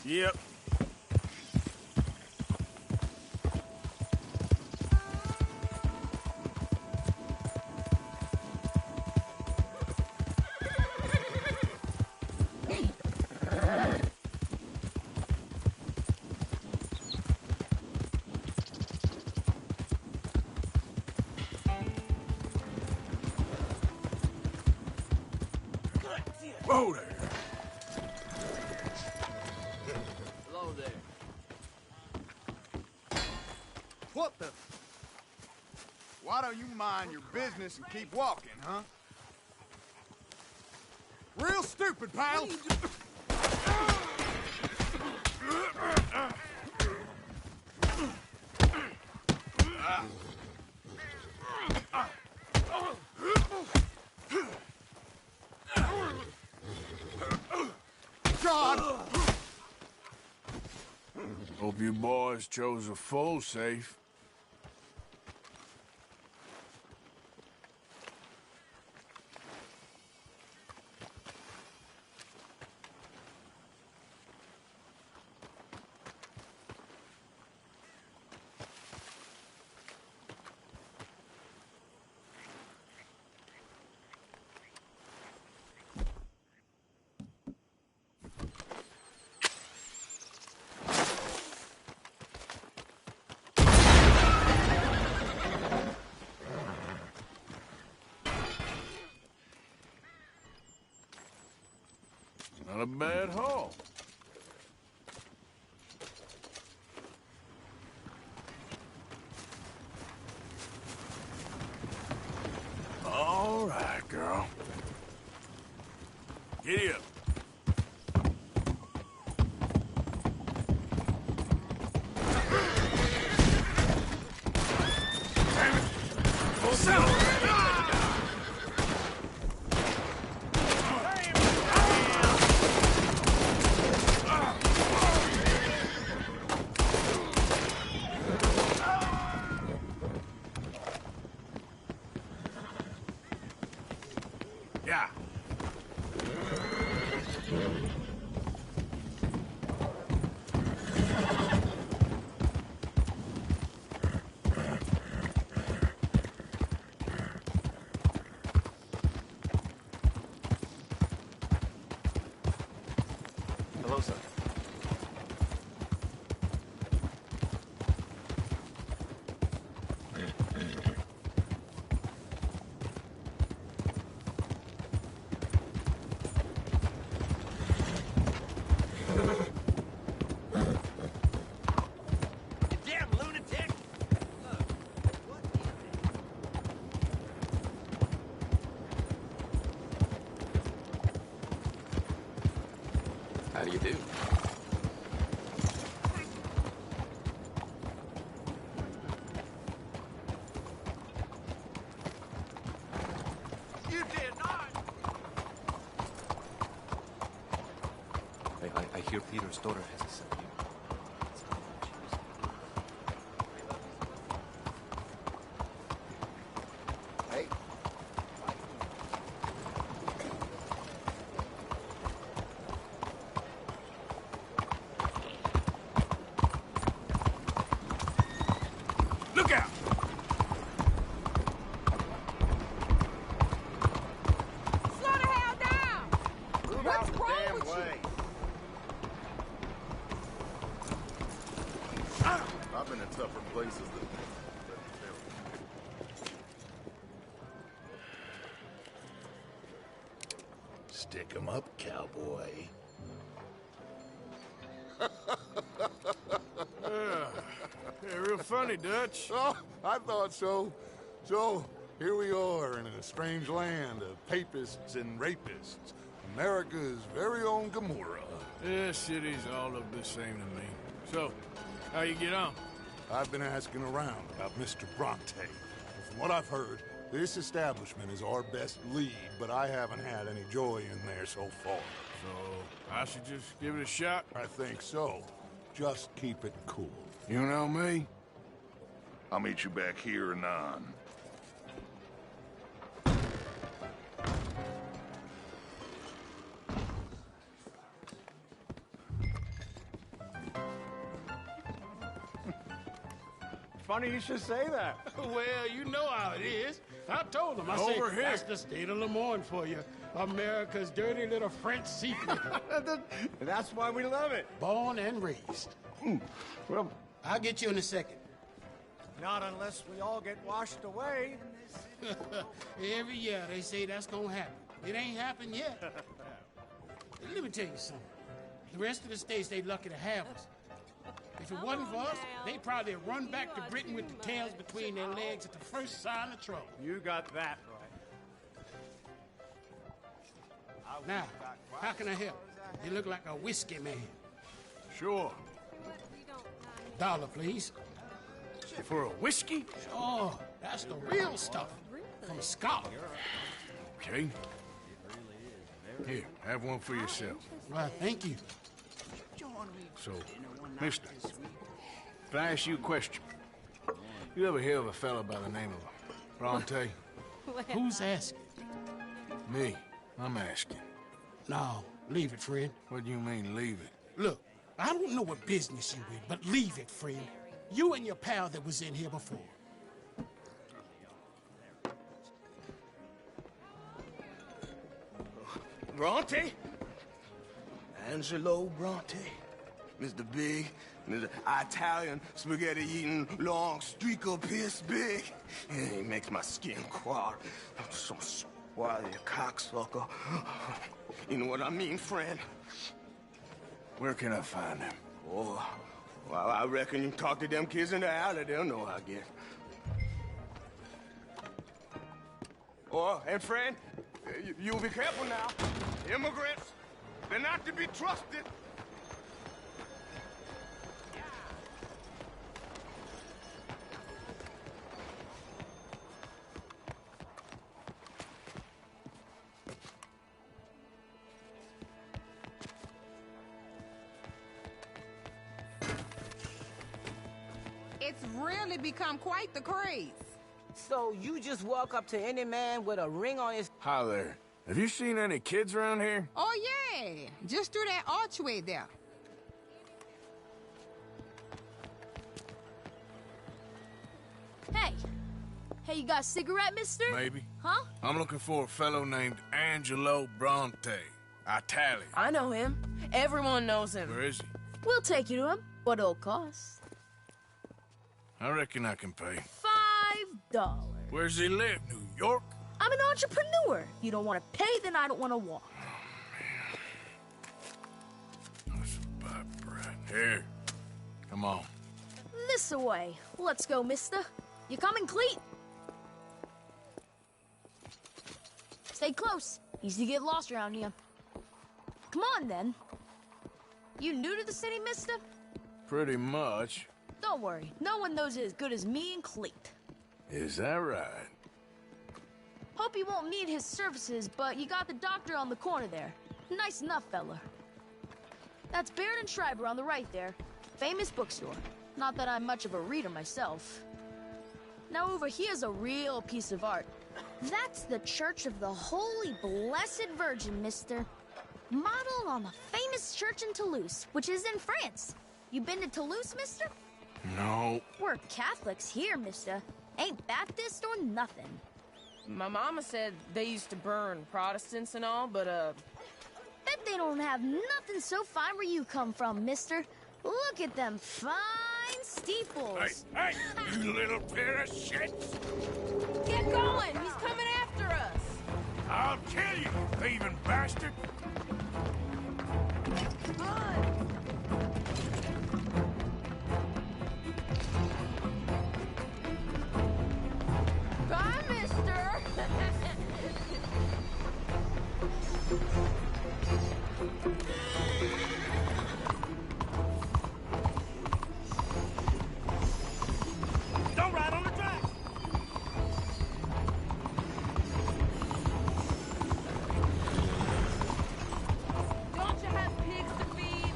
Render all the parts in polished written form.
Yep. Whoa there. Hello there. What the? Why don't you mind your business and keep walking, huh? Real stupid, pal! God! Hope you boys chose a full safe. Not a bad haul. All right, girl. Giddy up. Damn it! Full sound! Yeah. Hello, sir. Damn lunatic! How do you do? You did not! I hear Peter's daughter has a son. Hey. Look out! Slow the hell down! Move What's out the wrong damn with you? way. I've been in tougher places than Stick 'em up, cowboy. Yeah, real funny, Dutch. Oh, I thought so. So, here we are in a strange land of papists and rapists. America's very own Gomorrah. This city's all look the same to me. So, how you get on? I've been asking around about Mr. Bronte. From what I've heard, this establishment is our best lead, but I haven't had any joy in there so far. So, I should just give it a shot? I think so. Just keep it cool. You know me? I'll meet you back here anon. funny you should say that. Well, you know how it is. I told him. I Over said, here. that's the state of Lemoyne for you. America's dirty little French secret. That's why we love it. Born and raised. Well, I'll get you in a second. not unless we all get washed away. Every year they say that's gonna happen. It ain't happened yet. Let me tell you something. The rest of the states, they lucky to have us. If it wasn't for us, they'd probably run back to Britain with the tails between their legs at the first sign of trouble. You got that right. Now, how can I help? You look like a whiskey man. Sure. $1, please. For a whiskey? Oh, that's the real stuff. From Scotland. Okay. Here, have one for yourself. Well, thank you. So, mister, can I ask you a question? You ever hear of a fellow by the name of Bronte? Who's asking? Me. I'm asking. No, leave it, friend. What do you mean, leave it? Look, I don't know what business you in, but leave it, friend. You and your pal that was in here before. Bronte? Angelo Bronte. Mr. Big, Mr. Italian spaghetti-eating, long streaker piss big. He makes my skin crawl. I'm so swarthy, cocksucker. You know what I mean, friend? Where can I find him? Oh, well, I reckon you talk to them kids in the alley, they'll know how I get. Oh, and friend, you'll be careful now. Immigrants, they're not to be trusted. It's really become quite the craze. So you just walk up to any man with a ring on his... Hi there. Have you seen any kids around here? Oh, yeah. Just through that archway there. Hey. Hey, you got a cigarette, mister? Maybe. Huh? I'm looking for a fellow named Angelo Bronte. Italian. I know him. Everyone knows him. Where is he? We'll take you to him. What it'll cost? I reckon I can pay. $5. Where's he live? New York? I'm an entrepreneur. If you don't want to pay, then I don't want to walk. That's a bad brat. Here. Come on. This away. Let's go, mister. You coming, Cleet? Stay close. Easy to get lost around here. Come on, then. You new to the city, mister? Pretty much. Don't worry. No one knows it as good as me and Cleet. Is that right? Hope you won't need his services, but you got the doctor on the corner there. Nice enough, fella. That's Baird and Schreiber on the right there. Famous bookstore. Not that I'm much of a reader myself. Now over here's a real piece of art. That's the Church of the Holy Blessed Virgin, mister. Modeled on the famous church in Toulouse, which is in France. You been to Toulouse, mister? No. We're Catholics here, mister. Ain't Baptist or nothing. My mama said they used to burn Protestants and all, but, Bet they don't have nothing so fine where you come from, mister. Look at them fine steeples. Hey, you little pair of shits! get going! He's coming after us! I'll kill you, thieving bastard! Bye, mister! Don't ride on the track! Don't you have pigs to feed?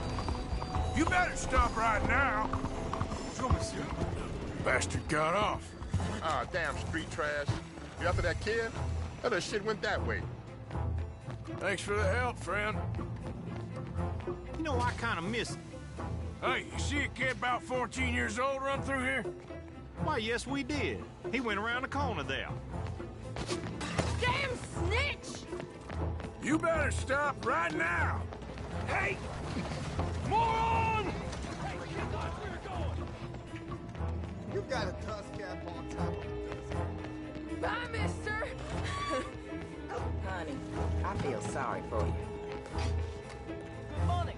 You better stop right now! Bonjour, monsieur. Bastard got off. Ah, damn street trash. You after that kid? That shit went that way. Thanks for the help, friend. You know, I kind of miss it. Hey, you see a kid about 14 years old run through here? Why, yes, we did. He went around the corner there. Damn snitch! You better stop right now! Hey! Moron! You got a dust cap on top of it. Bye, mister! Honey, I feel sorry for you. Morning.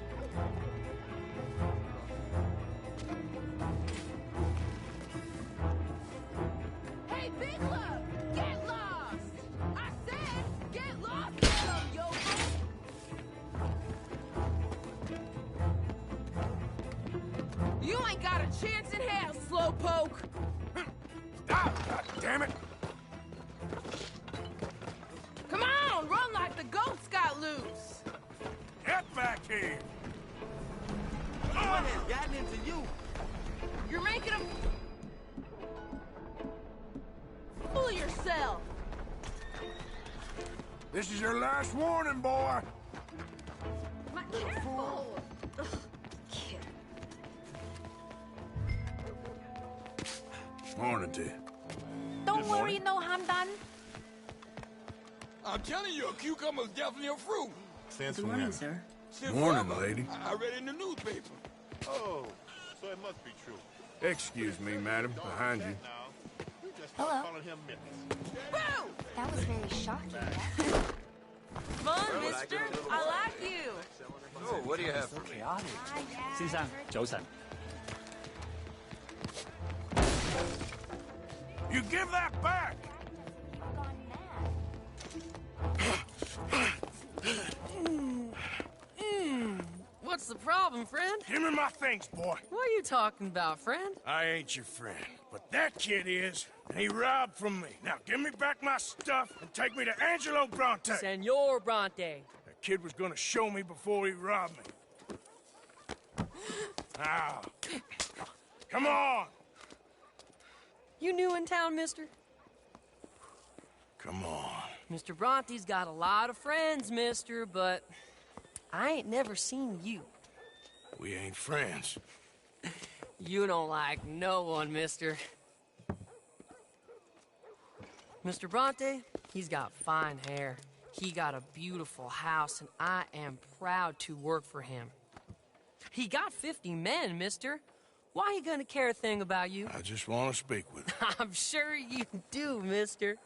Hey, Big Love! Get lost! I said, get lost, some yokel! You ain't got a chance in hell, slowpoke! Stop! God damn it! Come on, run like the goats got loose! Get back here! What has gotten into you? You're making a fool of yourself! This is your last warning, boy! Careful! Morning to you. Don't worry, no harm done. I'm telling you, a cucumber's definitely a fruit. Good morning, sir. Since Morning, forever, lady. I read it in the newspaper. Oh, so it must be true. Excuse me, madam. Behind you. We just Hello. started calling him Minutes. Boo! That was very shocking. Come on, mister. I like you. Oh, what do you have for me? 先生，早晨。 You give that back! What's the problem, friend? Give me my things, boy. What are you talking about, friend? I ain't your friend, but that kid is, and he robbed from me. Now give me back my stuff and take me to Angelo Bronte. Senor Bronte. That kid was gonna show me before he robbed me. Now, come on! You new in town, mister? Come on. Mr. Bronte's got a lot of friends, mister, but I ain't never seen you. We ain't friends. You don't like no one, mister. Mr. Bronte, he's got fine hair. He got a beautiful house, and I am proud to work for him. He got 50 men, mister. Why you gonna care a thing about you? I just want to speak with him. I'm sure you do, mister.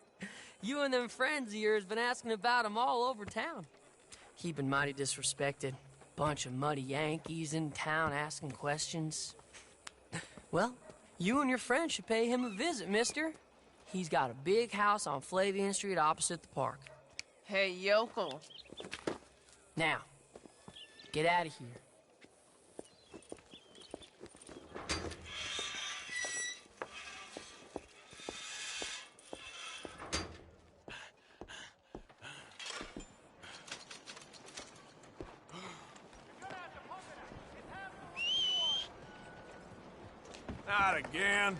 You and them friends of yours been asking about him all over town. He been mighty disrespected. Bunch of muddy Yankees in town asking questions. Well, you and your friend should pay him a visit, mister. He's got a big house on Flavian Street opposite the park. Hey, yokel. Now, get out of here. Not again.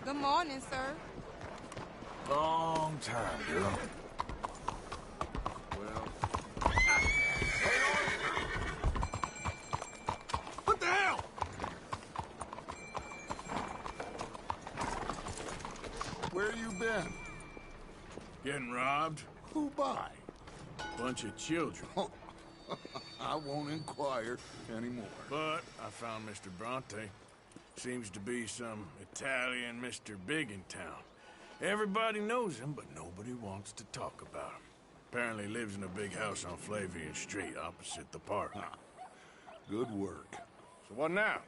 Good morning, sir. Long time, girl. Well... What the hell? Where you been? Getting robbed? Who by? Bunch of children. I won't inquire anymore. But I found Mr. Bronte. Seems to be some Italian Mr. Big in town. Everybody knows him, but nobody wants to talk about him. Apparently lives in a big house on Flavian Street, opposite the park. Ah, good work. So what now?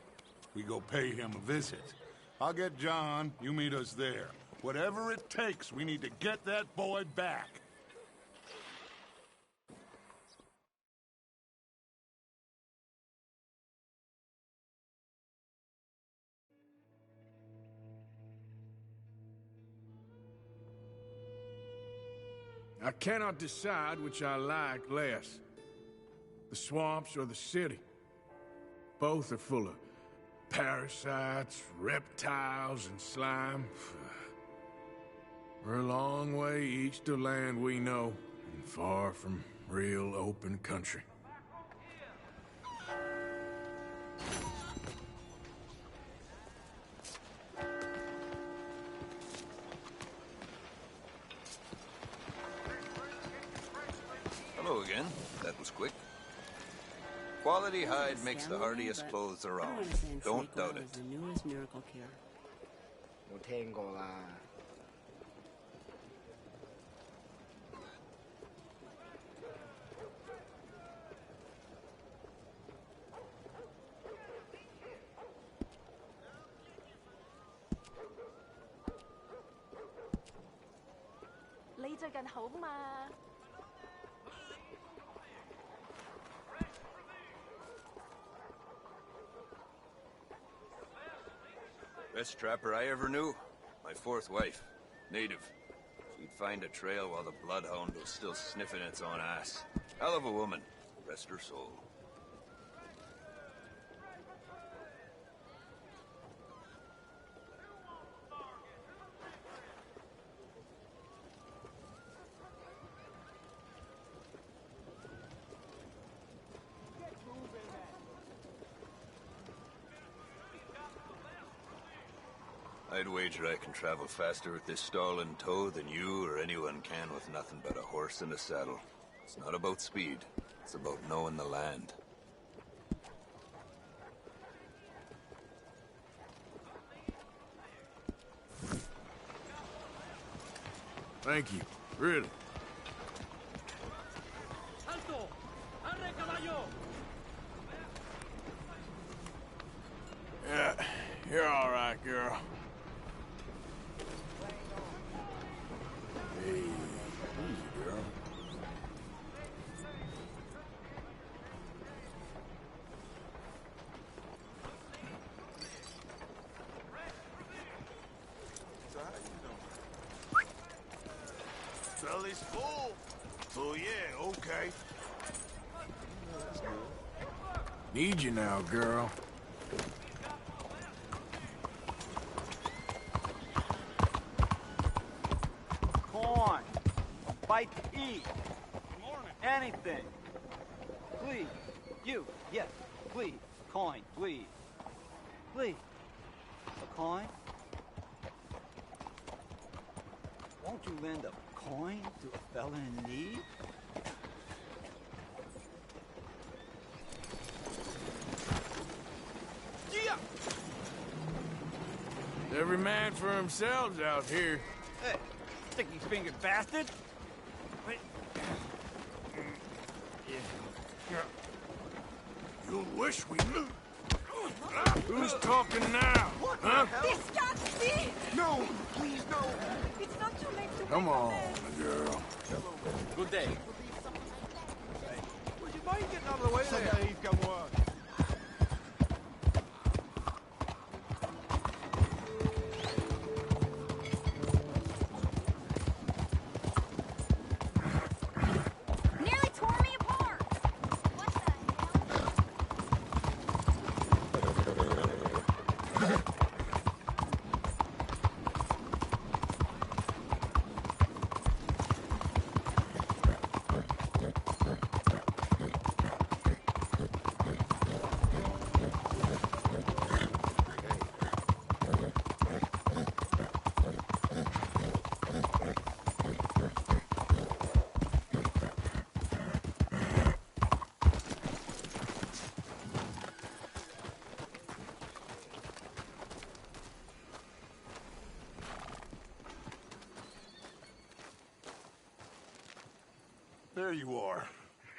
We go pay him a visit. I'll get John, you meet us there. Whatever it takes, we need to get that boy back. I cannot decide which I like less. The swamps or the city. Both are full of parasites, reptiles, and slime. We're a long way east of land we know, and far from real open country. Hello again. That was quick. Quality hide makes the hardiest clothes around. Don't doubt it. The newest miracle cure. No tengo la. Best trapper I ever knew. My fourth wife. Native. She'd find a trail while the bloodhound was still sniffing its own ass. Hell of a woman. Rest her soul. I'd wager I can travel faster with this stall in tow than you or anyone can with nothing but a horse and a saddle. It's not about speed. It's about knowing the land. Thank you. Really. Alto! Arre, caballo! Yeah, you're all right, girl. Hey, easy, girl. Belly's full. Oh, yeah, okay. Need you now, girl. Corn. Bite to eat. Anything. Please. You. Yes. Please. Coin. Please. Please. A coin? Won't you lend a coin to a fella in need? Yeah. Every man for himself out here. Hey, sticky-fingered bastard! Wait. You wish we knew. Who's talking now? What huh? This can't be! No, please, no. It's not too late to Come on, girl. Good day. Would you mind getting out of the way there? Nearly tore me apart! What the hell? There you are.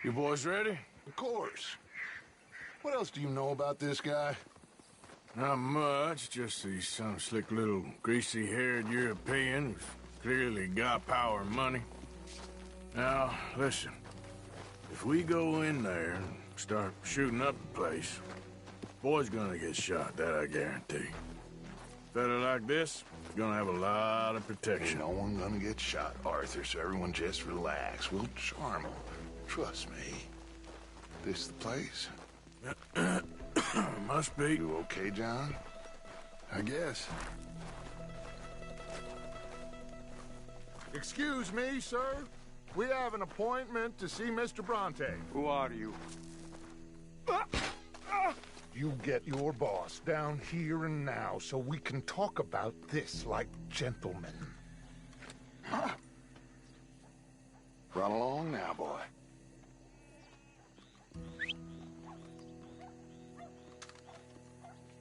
You boys ready? Of course. What else do you know about this guy? Not much, just he's some slick little greasy-haired European who's clearly got power and money. Now, listen. If we go in there and start shooting up the place, boy's gonna get shot, that I guarantee. Fella like this is gonna have a lot of protection. Ain't no one gonna get shot, Arthur, so everyone just relax. We'll charm them. Trust me. This the place? Must be. You okay, John? I guess. Excuse me, sir. We have an appointment to see Mr. Bronte. Who are you? You get your boss down here and now so we can talk about this like gentlemen. Run along now, boy.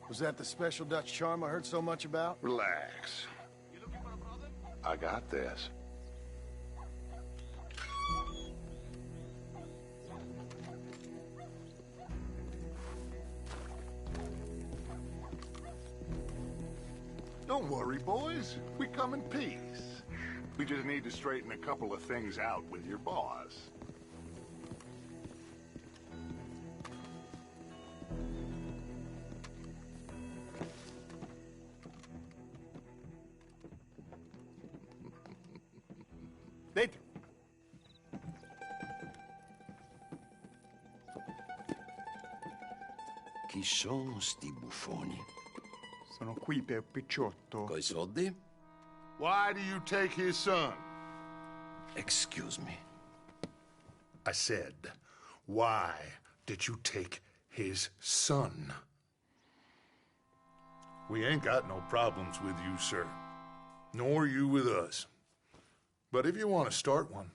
Was that the special Dutch charm I heard so much about? Relax. I got this. Don't worry, boys. We come in peace. We just need to straighten a couple of things out with your boss. Dentro. Chi sono sti buffoni? Sono qui per Picciotto. Coi soldi? Why do you take his son? Excuse me. I said, why did you take his son? We ain't got no problems with you, sir. Nor you with us. But if you want to start one,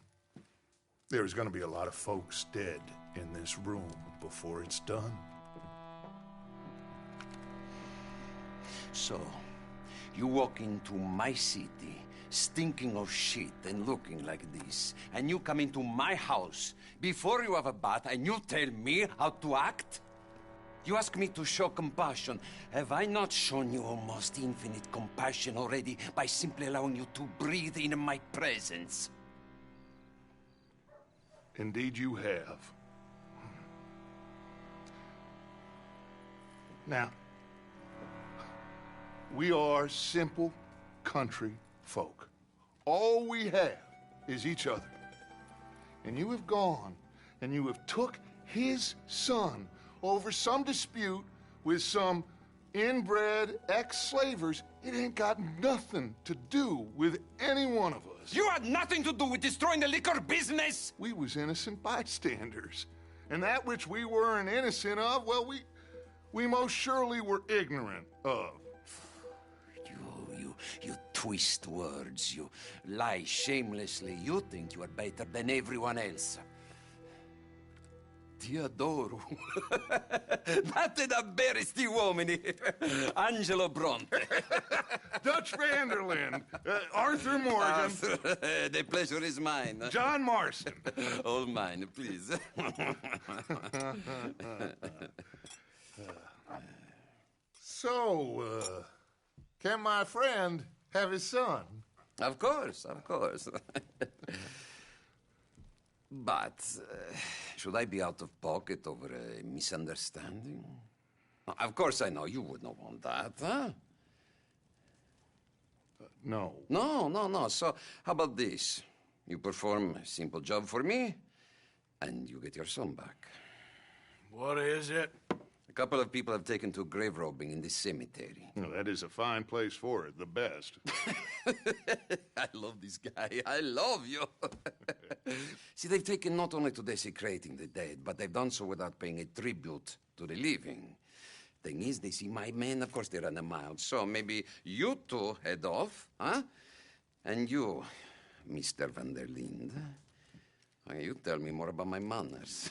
there's going to be a lot of folks dead in this room before it's done. So, you walk into my city, stinking of shit and looking like this, and you come into my house before you have a bath and you tell me how to act? You ask me to show compassion. Have I not shown you almost infinite compassion already by simply allowing you to breathe in my presence? Indeed you have. Now, we are simple country folk. All we have is each other. And you have gone and you have took his son over some dispute with some inbred ex-slavers. It ain't got nothing to do with any one of us. You had nothing to do with destroying the liquor business! We was innocent bystanders. And that which we weren't innocent of, well, we most surely were ignorant of. You twist words, you lie shamelessly. You think you are better than everyone else. Ti adoro. Date da bere sti uomini. Angelo Bronte. Dutch Vanderland. Arthur Morgan. Arthur, the pleasure is mine. John Marston. All mine, please. So, can my friend have his son? Of course, of course. But, should I be out of pocket over a misunderstanding? Of course I know you would not want that, huh? No. No. So, how about this? You perform a simple job for me, and you get your son back. What is it? A couple of people have taken to grave robbing in this cemetery. Well, that is a fine place for it, the best. I love this guy. I love you. See, they've taken not only to desecrating the dead, but they've done so without paying a tribute to the living. Thing is, they see my men, of course they run a mile. So maybe you two head off, huh? And you, Mr. Van der Linde, you tell me more about my manners.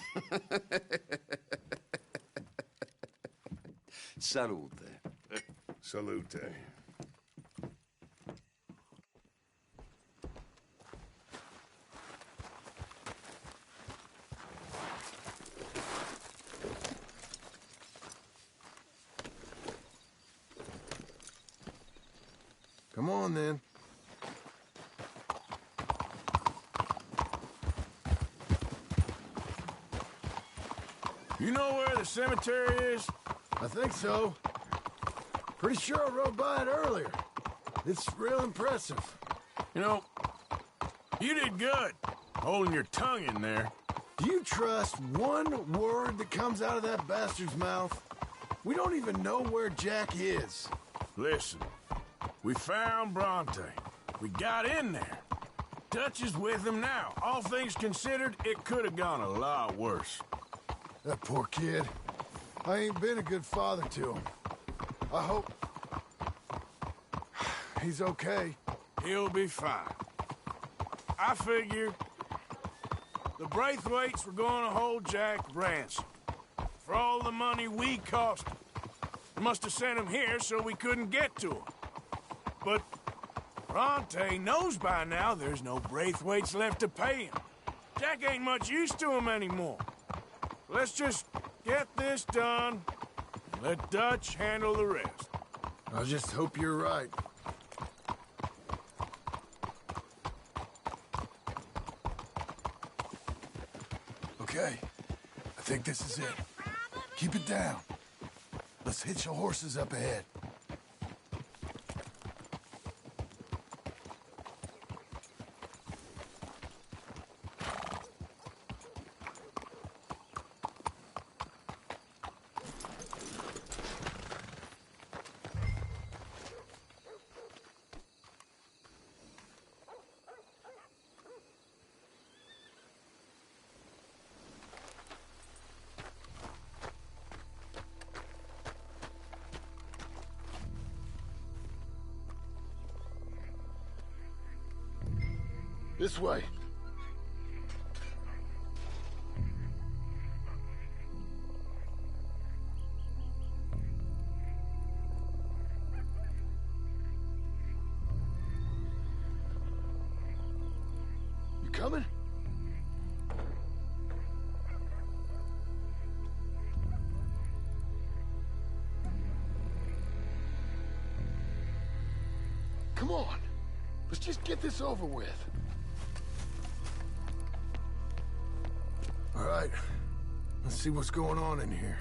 Salute. Salute. Come on, then. You know where the cemetery is? I think so. Pretty sure I rode by it earlier. It's real impressive. You know, you did good, holding your tongue in there. Do you trust one word that comes out of that bastard's mouth? We don't even know where Jack is. Listen, we found Bronte. We got in there. Dutch is with him now. All things considered, it could have gone a lot worse. That poor kid. I ain't been a good father to him. I hope he's okay. He'll be fine. I figure the Braithwaites were going to hold Jack ransom for all the money we cost him. They must have sent him here so we couldn't get to him. But Bronte knows by now there's no Braithwaites left to pay him. Jack ain't much use to him anymore. Let's just get this done and let Dutch handle the rest. I just hope you're right. Okay, I think this is it. Keep it down. Let's hitch the horses up ahead. This way. You coming? Come on. Let's just get this over with. All right, let's see what's going on in here.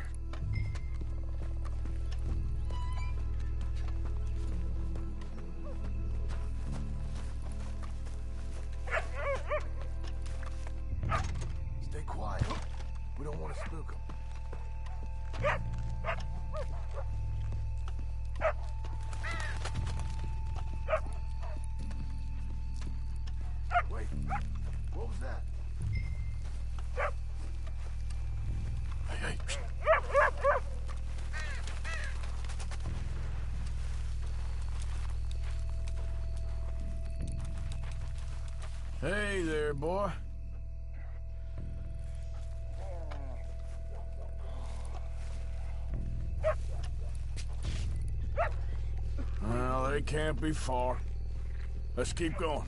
Stay quiet. We don't want to spook them. Wait, what was that? Hey there, boy. Well, they can't be far. Let's keep going.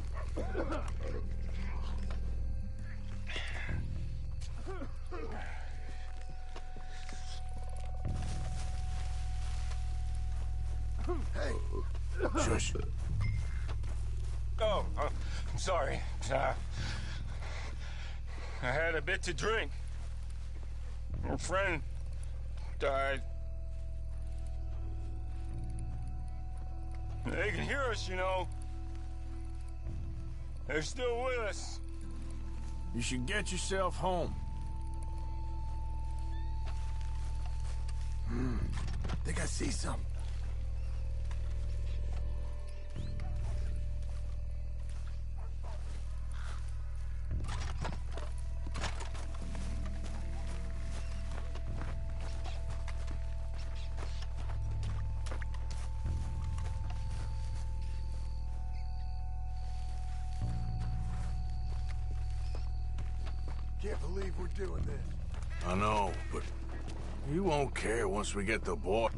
Hey. Shush. Oh, I'm sorry. I had a bit to drink. Our friend died. They can hear us, you know. They're still with us. You should get yourself home. Think I see something. Can't believe we're doing this. I know, but you won't care once we get the boy.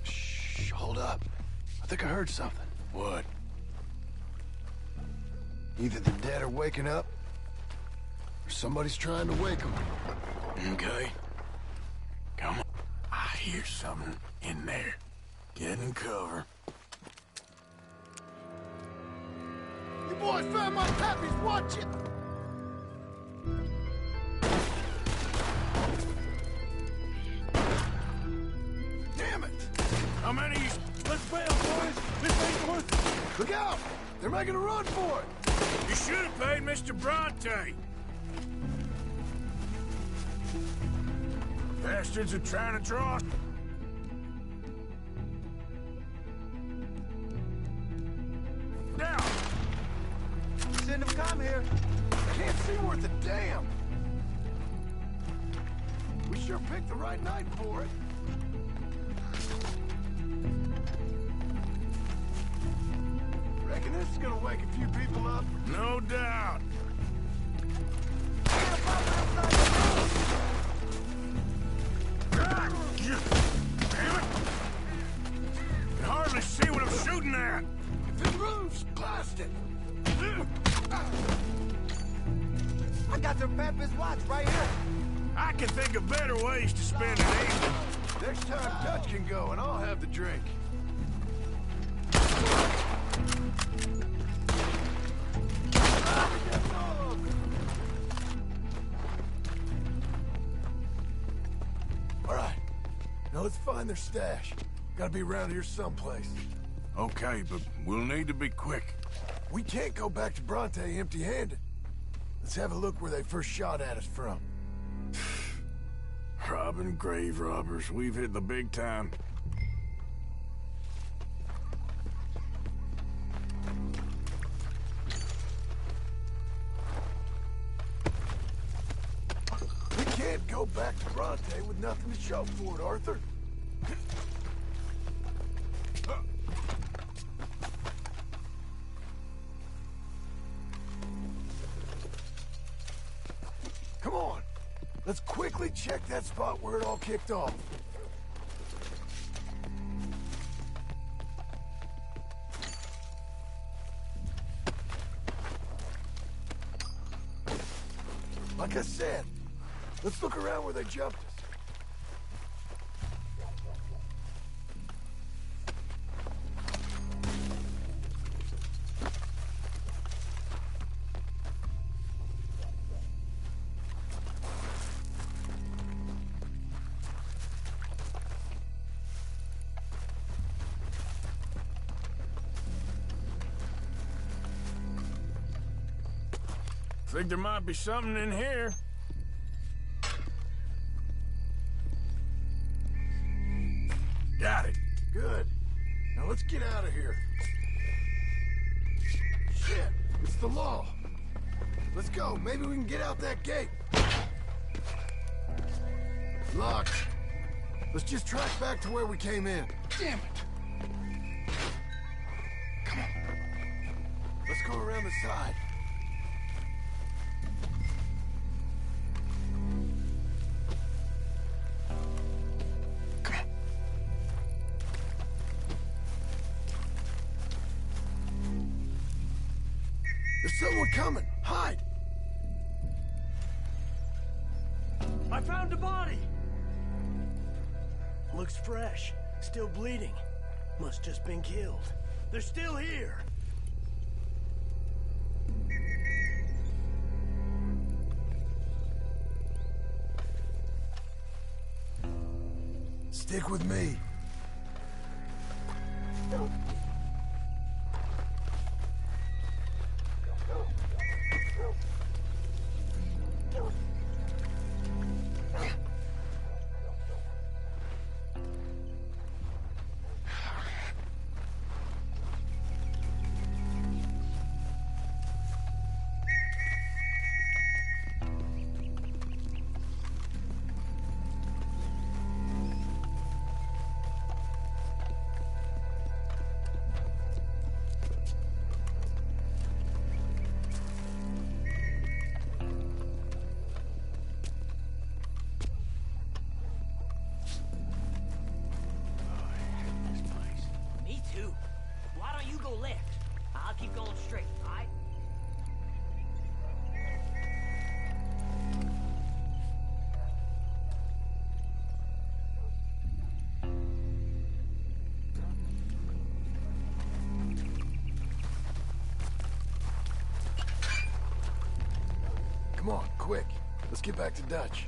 Shh, hold up. I think I heard something. What? Either the dead are waking up, or somebody's trying to wake them. Okay. Come on. I hear something in there. Get in cover. boys found my pappies. Watch it. Damn it! How many? Let's bail, boys! This ain't worth it! Look out! They're making a run for it! You should have paid Mr. Bronte! Bastards are trying to draw us. Down! Shouldn't have come here. Can't see worth a damn! We sure picked the right night for it. Reckon this is gonna wake a few people up? No doubt. God, damn it! I can hardly see what I'm shooting at. If it moves, blast it! I got their pappy's watch right here. I can think of better ways to spend an evening. Next time Dutch can go, and I'll have the drink. All right, now let's find their stash. Gotta be around here someplace. Okay, but we'll need to be quick. We can't go back to Bronte empty-handed. Let's have a look where they first shot at us from. Robbing grave robbers. We've hit the big time. We can't go back to Bronte with nothing to show for it, Arthur. Come on. Let's quickly check that spot where it all kicked off. Like I said, let's look around where they jumped us. Think there might be something in here. Got it. Good. Now let's get out of here. Shit, it's the law. Let's go. Maybe we can get out that gate. Locked. Let's just track back to where we came in. Damn it. Come on. Let's go around the side. There's someone coming! Hide! I found a body! Looks fresh. Still bleeding. Must just been killed. They're still here! Stick with me. quick. Let's get back to Dutch.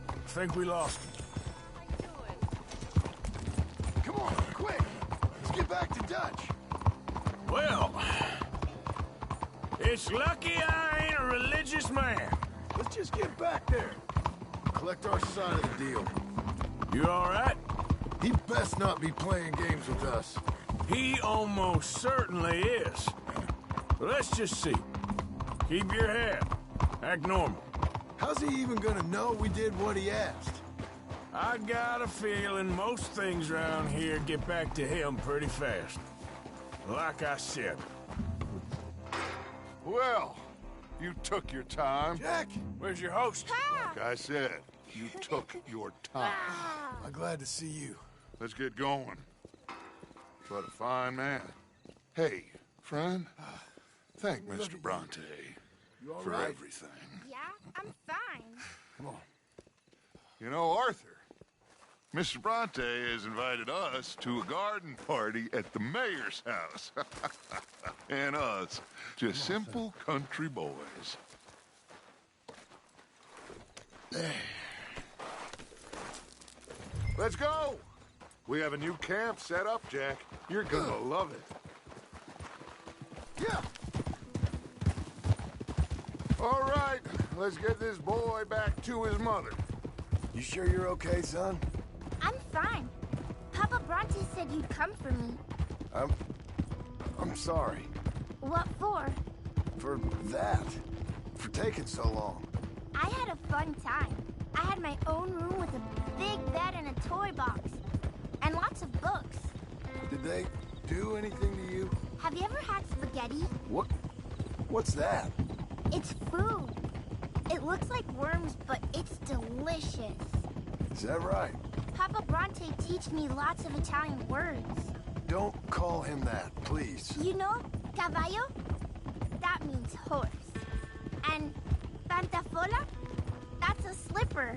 I think we lost him. Come on, quick! Let's get back to Dutch. Well, it's lucky I ain't a religious man. Let's just get back there. Collect our side of the deal. You all right? He best not be playing games with us. He almost certainly is. But let's just see. Keep your head. Act normal. How's he even gonna know we did what he asked? I got a feeling most things around here get back to him pretty fast. Like I said. Well, you took your time. Jack! Where's your host? Like I said, you took your time. I'm glad to see you. Let's get going. What a fine man. Hey, friend, thank Mr. Bronte for everything. Yeah, I'm fine. Come on. You know, Arthur, Mr. Bronte has invited us to a garden party at the mayor's house. And us, just simple country boys. Let's go! We have a new camp set up, Jack. You're gonna love it. Yeah! All right, let's get this boy back to his mother. You sure you're okay, son? I'm fine. Papa Bronte said you'd come for me. I'm sorry. What for? For that. For taking so long. I had a fun time. I had my own room with a big bed and a toy box. And lots of books. Did they do anything to you? Have you ever had spaghetti? What's that? It's food. It looks like worms, but it's delicious. Is that right? Papa Bronte teach me lots of Italian words. Don't call him that, please. You know, caballo? That means horse. And pantafola? That's a slipper.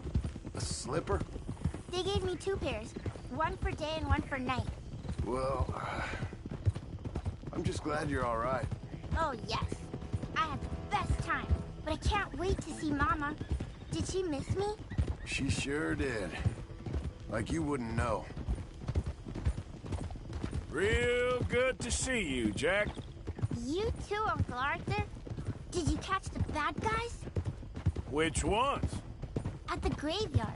A slipper? They gave me 2 pairs. One for day and one for night. Well, I'm just glad you're all right. Oh, yes. I had the best time. But I can't wait to see Mama. Did she miss me? She sure did. Like you wouldn't know. Real good to see you, Jack. You too, Uncle Arthur. Did you catch the bad guys? Which ones? At the graveyard.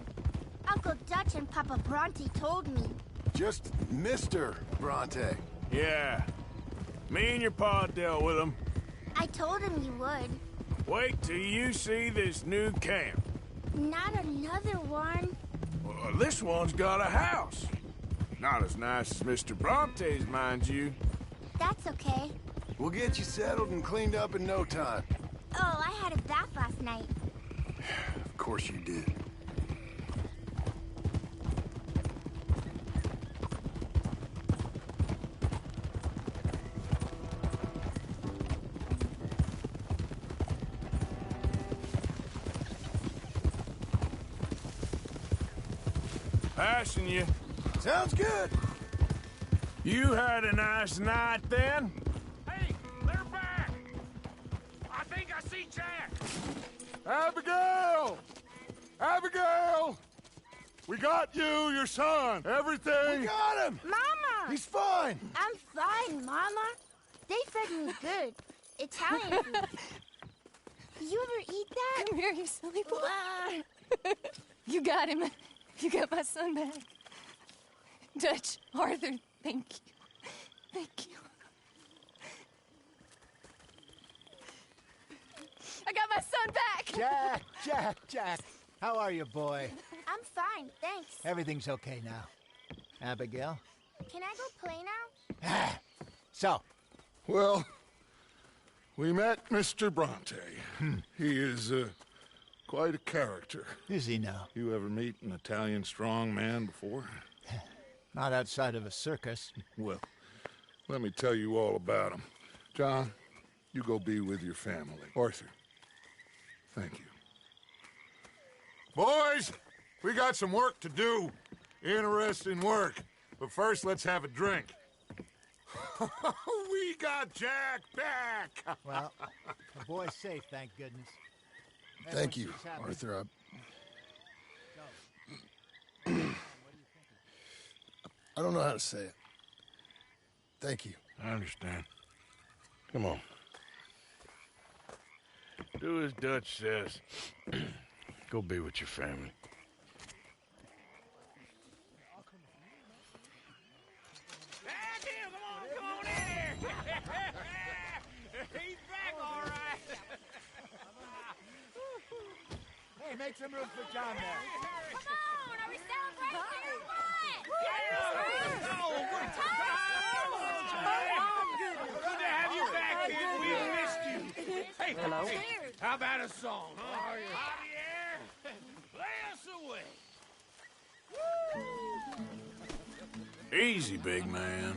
Uncle Dutch and Papa Bronte told me. Just Mr. Bronte. Yeah. Me and your pa dealt with them. I told him you would. Wait till you see this new camp. Not another one. Well, this one's got a house. Not as nice as Mr. Bronte's, mind you. That's okay. We'll get you settled and cleaned up in no time. Oh, I had a bath last night. Of course you did. Passing you. Sounds good. You had a nice night then? Hey, they're back! I think I see Jack! Abigail! Abigail! We got you, your son, everything. We got him! Mama! He's fine! I'm fine, Mama. They fed me good. Italian food. Did you ever eat that? Come here, you silly boy. You got him. You got my son back. Dutch, Arthur, thank you. Thank you. I got my son back! Jack. How are you, boy? I'm fine, thanks. Everything's okay now. Abigail? Can I go play now? So? Well, we met Mr. Bronte. He is quite a character. Is he now? You ever meet an Italian strong man before? Not outside of a circus. Well, let me tell you all about him. John, you go be with your family. Arthur, thank you. Boys, we got some work to do. Interesting work. But first, let's have a drink. We got Jack back! Well, the boy's safe, thank goodness. Thank you, Arthur. I don't know how to say it. Thank you. I understand. Come on. Do as Dutch says. Go be with your family. Come on in here! He's back, all right! Hey, make some room for John there. Come on, are we celebrating or what? Good to have you back, kid. We missed you. Hey, hello. Hey, how about a song, huh? Javier, play us away. Easy, big man.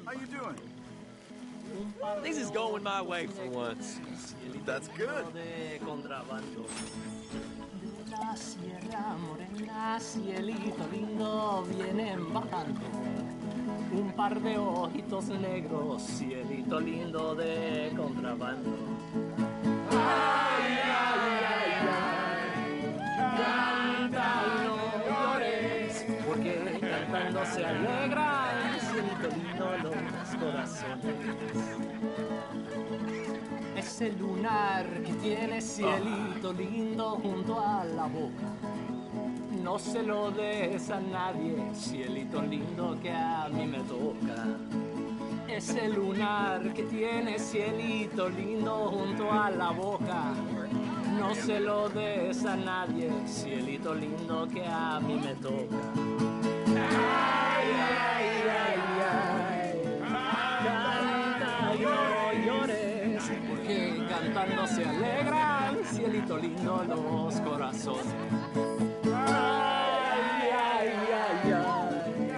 How you doing? This is going my way for once. That's good. La sierra morena, cielito lindo, vienen bajando. Un par de ojitos negros, cielito lindo de contrabando. Ay, ay, ay, ay, canta y no llores, porque cantando se alegran, cielito lindo los corazones. Ese lunar que tiene cielito lindo junto a la boca. No se lo des a nadie, cielito lindo que a mí me toca. Ese lunar que tiene cielito lindo junto a la boca. No se lo des a nadie, cielito lindo que a mí me toca. Ay, ay, ay, ay, canta y no llores, porque cantando se alegran, cielito lindo los corazones. Ay, ay, ay, ay,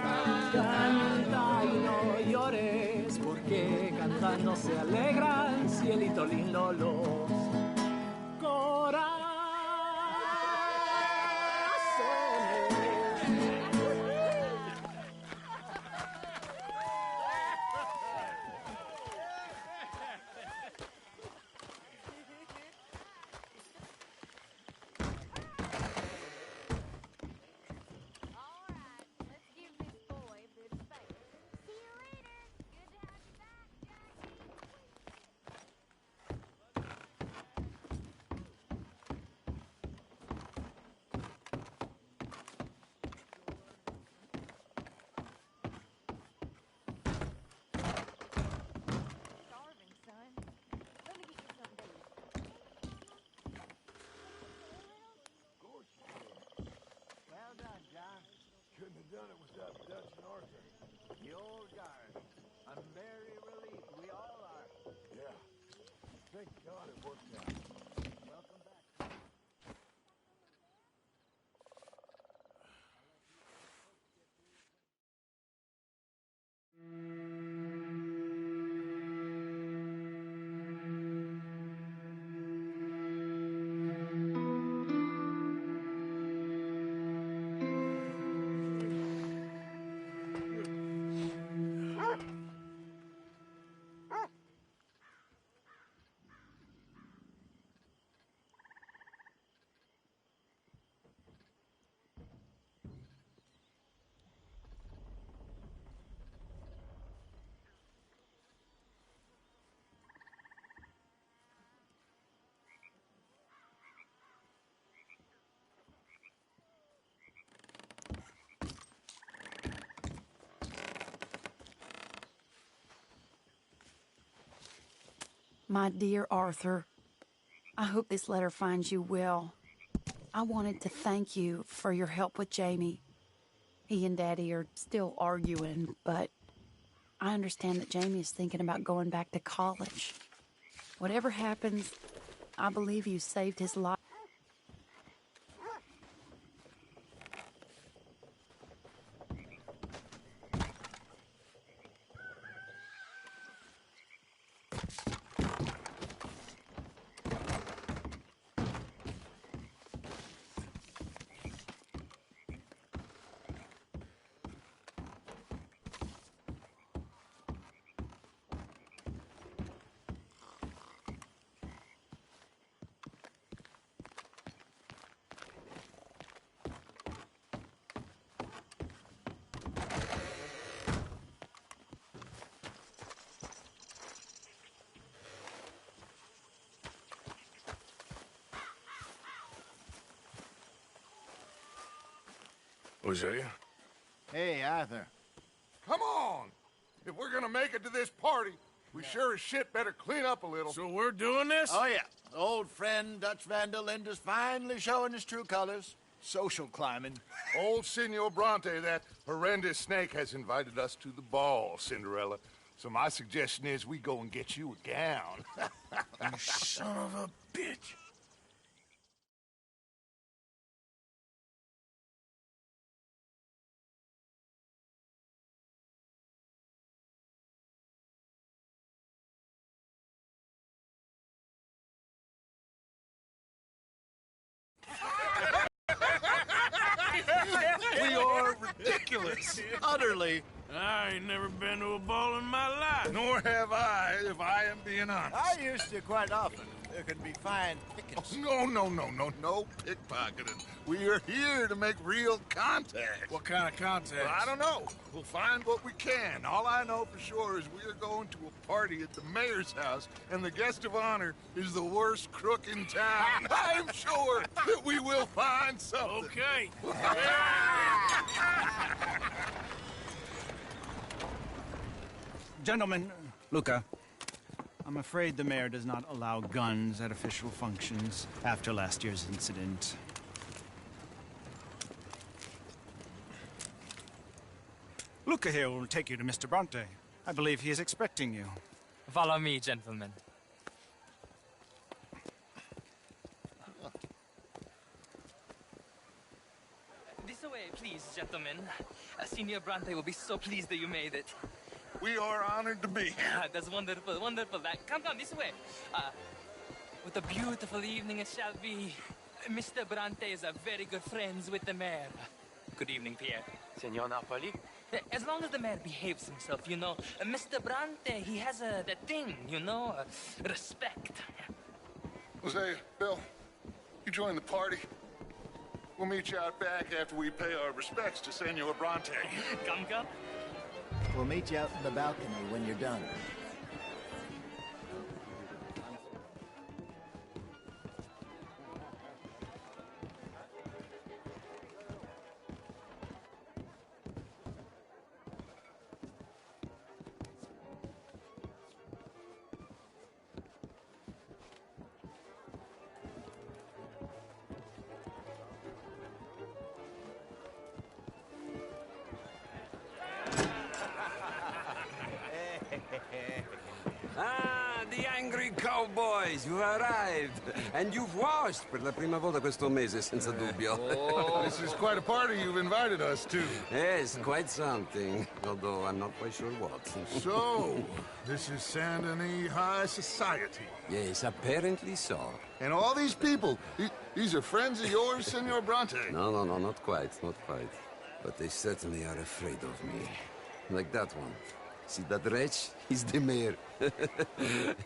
canta y no llores, porque cantando se alegran, cielito lindo los corazones. Couldn't have done it without Dutch and Arthur. You're darn. I'm very relieved. We all are. Yeah. Thank God it worked out. Welcome back. My dear Arthur, I hope this letter finds you well. I wanted to thank you for your help with Jamie. He and Daddy are still arguing, but I understand that Jamie is thinking about going back to college. Whatever happens, I believe you saved his life. Hosea? Hey, Arthur. Come on! If we're gonna make it to this party, we sure as shit better clean up a little. So we're doing this? Oh, yeah. Old friend Dutch Van der Linde's finally showing his true colors. Social climbing. Old Senor Bronte, that horrendous snake, has invited us to the ball, Cinderella. So my suggestion is we go and get you a gown. You son of a bitch. We are ridiculous. Utterly. I ain't never been to a ball in my life. Nor have I, if I am being honest. I used to quite often. There can be fine pickets. Oh, no pickpocketing. We are here to make real contact. What kind of contact? Well, I don't know. We'll find what we can. All I know for sure is we are going to a party at the mayor's house, and the guest of honor is the worst crook in town. I'm sure that we will find something. Okay. Gentlemen, Luca, I'm afraid the mayor does not allow guns at official functions after last year's incident. Luca here will take you to Mr. Bronte. I believe he is expecting you. Follow me, gentlemen. This way, please, gentlemen. Senior Bronte will be so pleased that you made it. We are honored to be. That's wonderful, wonderful. Come this way. What a beautiful evening it shall be. Mr. Bronte is very good friends with the mayor. Good evening, Pierre. Senor Napoli? As long as the mayor behaves himself, you know. Mr. Bronte, he has that thing, you know, respect. Hosea, Bill, you join the party. We'll meet you out back after we pay our respects to Senor Bronte. Come. We'll meet you out in the balcony when you're done. The angry cowboys, you've arrived. And you've washed per la prima volta questo mese, senza dubbio. Oh, this is quite a party you've invited us to. Yes, quite something. Although I'm not quite sure what. So, this is Saint Denis High Society. Yes, apparently so. And all these people, these are friends of yours, Senor Bronte? No, not quite. But they certainly are afraid of me. Like that one. See that wretch? He's the mayor.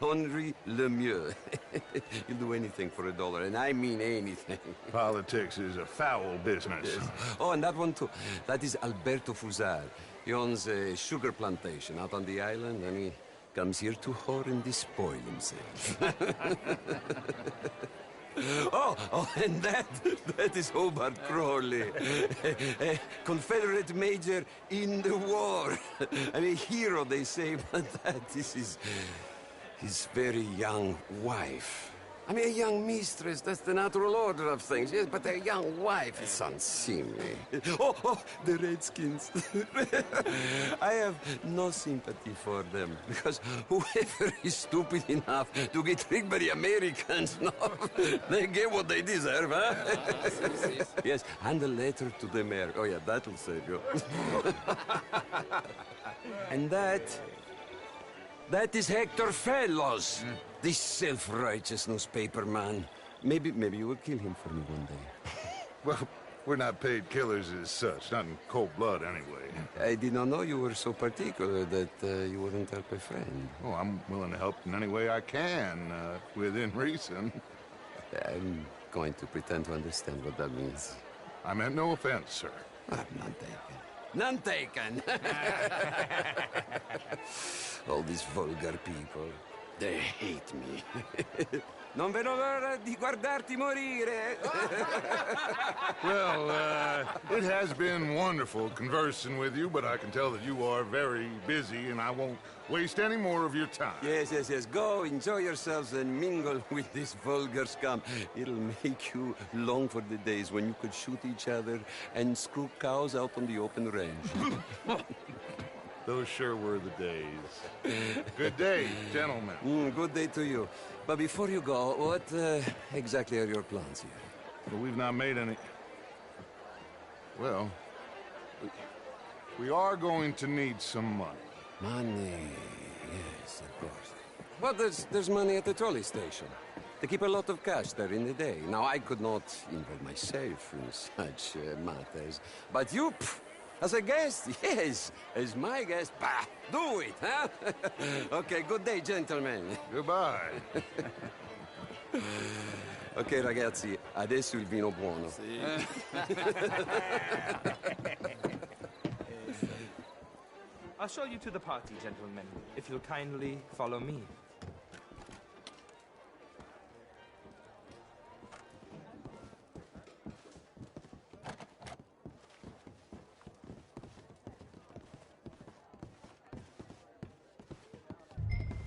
Henri Lemieux. He'll do anything for $1, and I mean anything. Politics is a foul business. Yes. Oh, and that one too. That is Alberto Fusar. He owns a sugar plantation out on the island, and he comes here to whore and despoil himself. Oh, and that is Hobart Crawley, a Confederate major in the war. I mean, hero, they say, but that is his very young wife. I mean, a young mistress, that's the natural order of things, yes, but a young wife is unseemly. Oh, the Redskins. I have no sympathy for them, because whoever is stupid enough to get tricked by the Americans, no, they get what they deserve, huh? Yes, and a letter to the mayor. Oh, yeah, that'll save you. And that is Hector Fellows. This self-righteous newspaper man. Maybe you will kill him for me one day. Well, we're not paid killers as such, not in cold blood anyway. I did not know you were so particular that you wouldn't help a friend. Oh, I'm willing to help in any way I can, within reason. I'm going to pretend to understand what that means. I meant no offense, sir. None taken. None taken! All these vulgar people, they hate me. Non vedo l'ora di guardarti morire. Well, it has been wonderful conversing with you, but I can tell that you are very busy, and I won't waste any more of your time. Yes. Go, enjoy yourselves, and mingle with this vulgar scum. It'll make you long for the days when you could shoot each other and screw cows out on the open range. Those sure were the days. Good day, gentlemen. Good day to you. But before you go, what exactly are your plans here? Well, we've not made any... Well, we are going to need some money. Money, yes, of course. Well, there's money at the trolley station. They keep a lot of cash there in the day. Now, I could not involve myself in such matters. But you, as a guest, yes, as my guest, bah, do it, huh? Okay, good day, gentlemen. Goodbye. Ok, ragazzi, adesso il vino buono. I'll show you to the party, gentlemen, if you'll kindly follow me.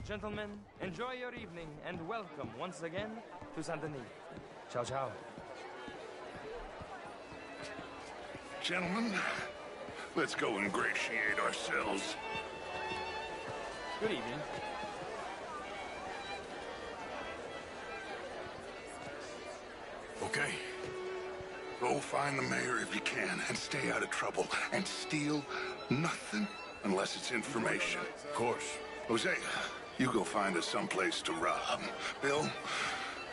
Gentlemen, enjoy your evening, and welcome once again to Saint Denis. Ciao, ciao. Gentlemen, let's go ingratiate ourselves. Good evening. Okay. Go find the mayor if you can, and stay out of trouble. And steal nothing unless it's information. Of course. Hosea, you go find us someplace to rob. Bill,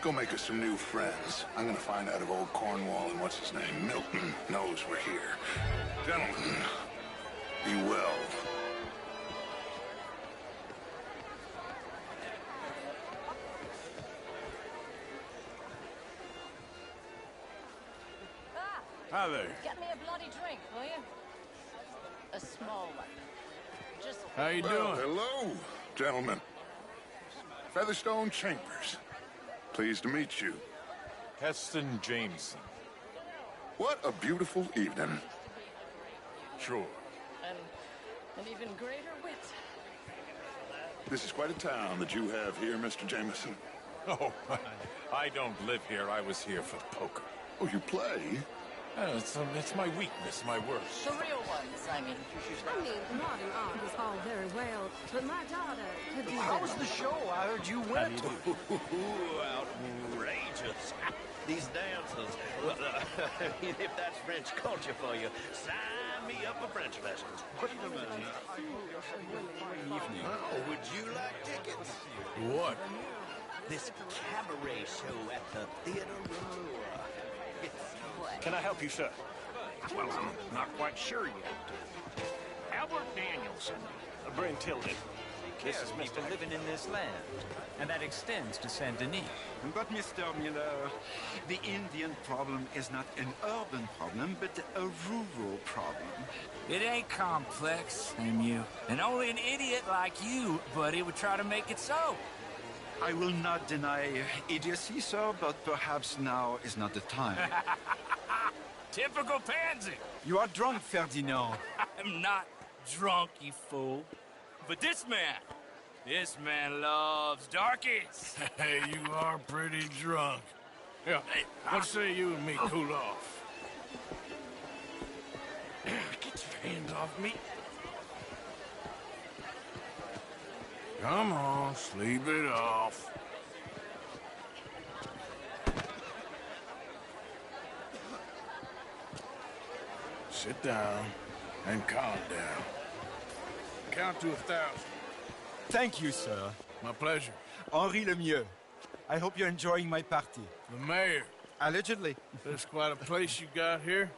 go make us some new friends. I'm gonna find out if old Cornwall and what's his name, Milton, knows we're here. Gentlemen, be well. Hi there. Get me a bloody drink, will you? A small one. Just... How you doing? Hello, gentlemen. Featherstone Chambers. Pleased to meet you. Heston Jameson. What a beautiful evening. Sure. And an even greater wit. This is quite a town that you have here, Mr. Jameson. Oh, I don't live here. I was here for poker. Oh, you play? It's my weakness, my worst. The real ones, I mean. I mean, modern art is all very well, but my daughter could do How better. was the show? I heard you went. Outrageous. These dancers. Well, if that's French culture for you, sign me up for French lessons. Oh, would you like tickets? What? This cabaret show at the Theater Row. Can I help you, sir? Well, I'm not quite sure yet. Albert Danielson, Brent Tilden. This is people living in this land, and that extends to Saint Denis. But, Mr. Miller, the Indian problem is not an urban problem, but a rural problem. It ain't complex, and and only an idiot like you, buddy, would try to make it so. I will not deny idiocy, sir, but perhaps now is not the time. Typical pansy. You are drunk, Ferdinand. I'm not drunk, you fool. But this man loves darkies. Hey, you are pretty drunk. Yeah, what say you and me cool off? Get your hands off me. Come on, sleep it off. Sit down and calm down. Count to 1,000. Thank you, sir. My pleasure. Henri Lemieux. I hope you're enjoying my party. The mayor. Allegedly. That's quite a place you got here.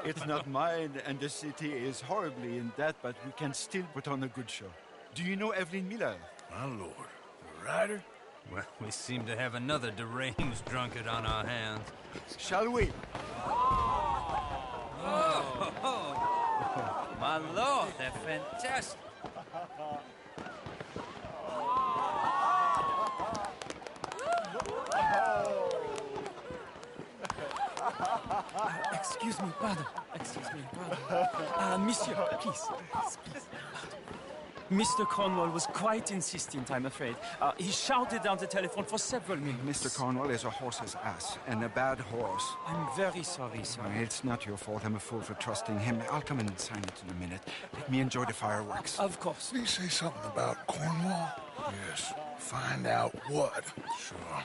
It's not mine, and the city is horribly in debt, but we can still put on a good show. Do you know Evelyn Miller? My lord. The writer? Well, we seem to have another deranged drunkard on our hands. Shall we? Oh, my lord, they're fantastic. Excuse me, pardon. Excuse me, pardon. Monsieur, please. Please. Mr. Cornwall was quite insistent, I'm afraid. He shouted down the telephone for several minutes. Mr. Cornwall is a horse's ass, and a bad horse. I'm very sorry, sir. It's not your fault. I'm a fool for trusting him. I'll come in and sign it in a minute. Let me enjoy the fireworks. Of course. Did he say something about Cornwall? Yes. Find out what. Sure.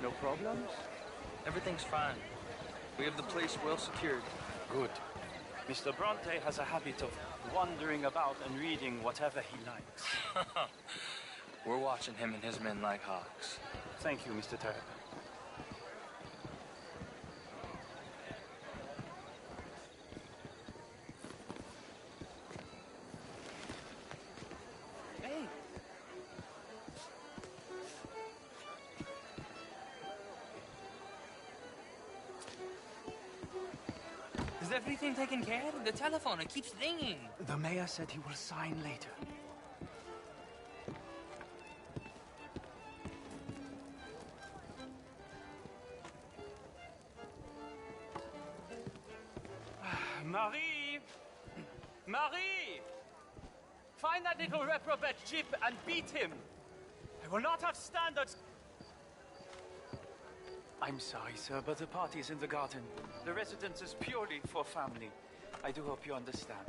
No problems? Everything's fine. We have the place well secured. Good. Mr. Bronte has a habit of wandering about and reading whatever he likes. We're watching him and his men like hawks. Thank you, Mr. Terrapin. Hey. Is everything taken care of? The telephone, it keeps ringing. The mayor said he will sign later. Marie! Marie! Find that little reprobate Jip and beat him. I will not have standards. I'm sorry, sir, but the party is in the garden. The residence is purely for family. I do hope you understand.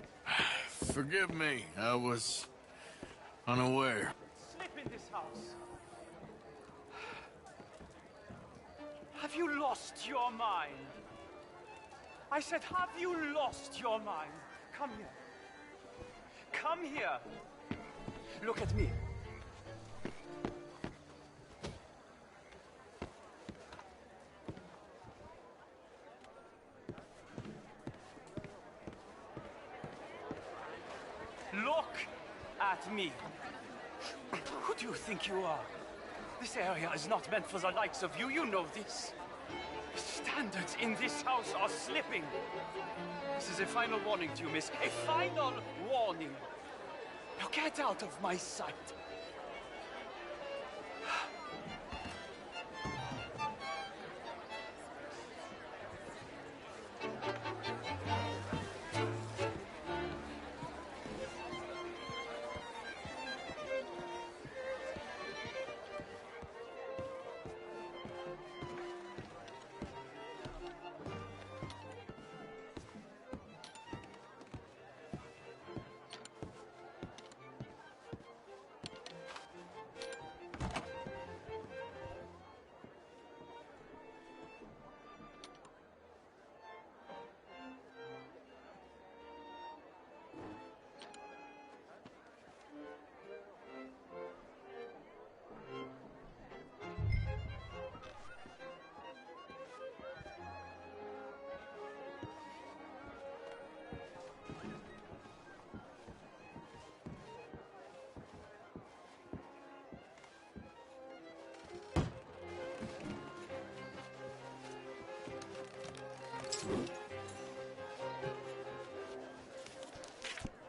Forgive me. I was unaware. Slip in this house. Have you lost your mind? I said, have you lost your mind? Come here. Come here. Look at me. Look at me. Who do you think you are? This area is not meant for the likes of you. You know this. The standards in this house are slipping. This is a final warning to you, miss. A final warning. Now get out of my sight.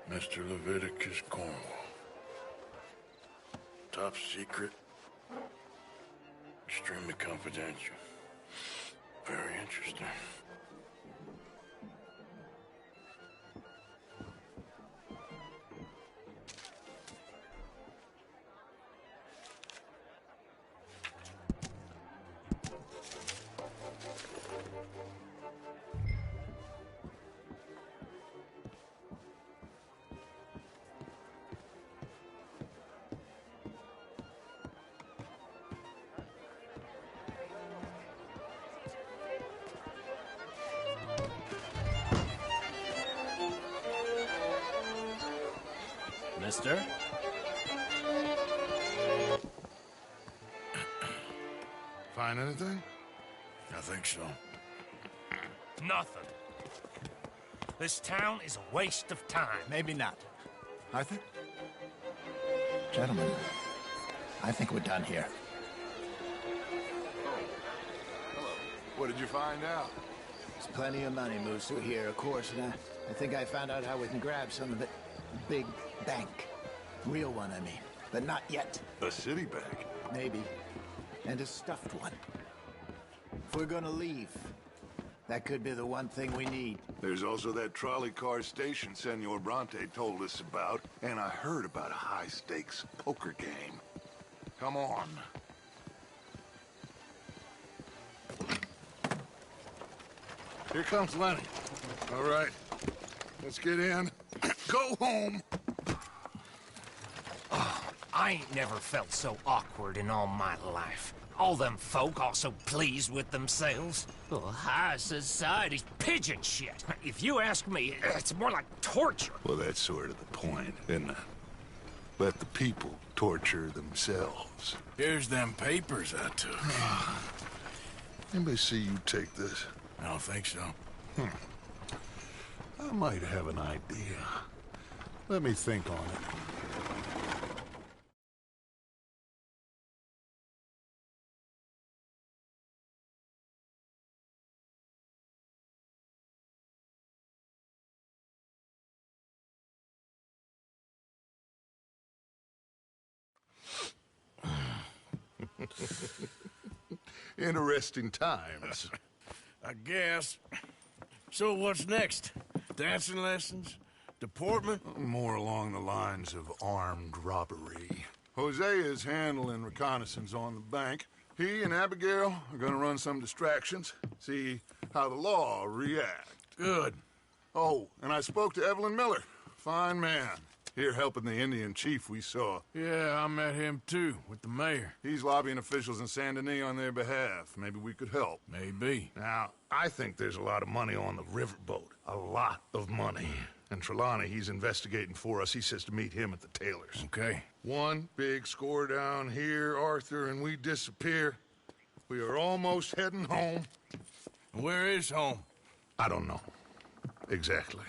Mr. Leviticus Cornwall. Top secret. Extremely confidential. Very interesting. mister. Find anything? I think so. Nothing. This town is a waste of time. Maybe not. Arthur? Gentlemen, I think we're done here. What did you find out? There's plenty of money moves through here, of course, and I think I found out how we can grab some of it. A big bank. Real one, I mean. But not yet. A city bank? Maybe. And a stuffed one. If we're gonna leave, that could be the one thing we need. There's also that trolley car station Senor Bronte told us about, and I heard about a high-stakes poker game. Come on. Here comes Lenny. All right, let's get in. Go home. Oh, I ain't never felt so awkward in all my life. All them folk all so pleased with themselves. Oh, high society's pigeon shit. If you ask me, it's more like torture. Well, that's sort of the point, isn't it? Let the people torture themselves. Here's them papers I took. Anybody see you take this? I don't think so. I might have an idea. Let me think on it. Interesting times. I guess. So what's next? Dancing lessons? Deportment? More along the lines of armed robbery. Hosea is handling reconnaissance on the bank. He and Abigail are gonna run some distractions, see how the law reacts. Good. Oh, and I spoke to Evelyn Miller. Fine man. Here helping the Indian chief we saw. Yeah, I met him too, with the mayor. He's lobbying officials in Saint Denis on their behalf. Maybe we could help. Maybe. Now, I think there's a lot of money on the riverboat. A lot of money. And Trelawney, he's investigating for us. He says to meet him at the Taylor's. Okay. One big score down here, Arthur, and we disappear. We are almost heading home. Where is home? I don't know. Exactly.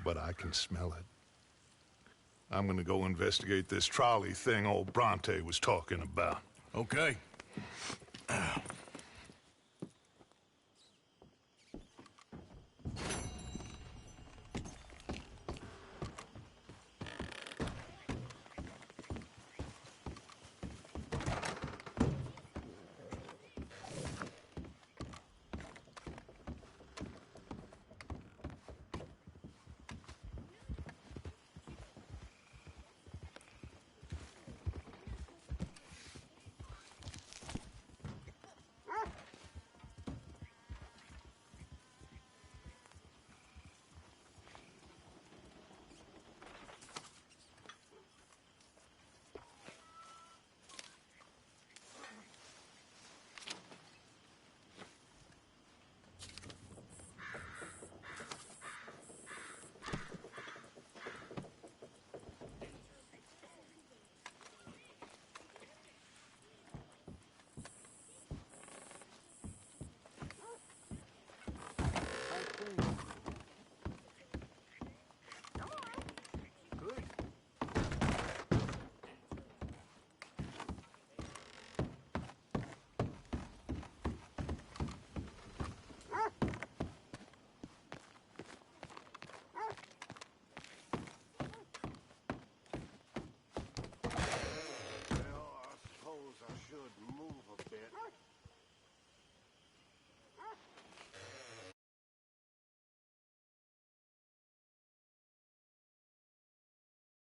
But I can smell it. I'm gonna go investigate this trolley thing old Bronte was talking about. Okay.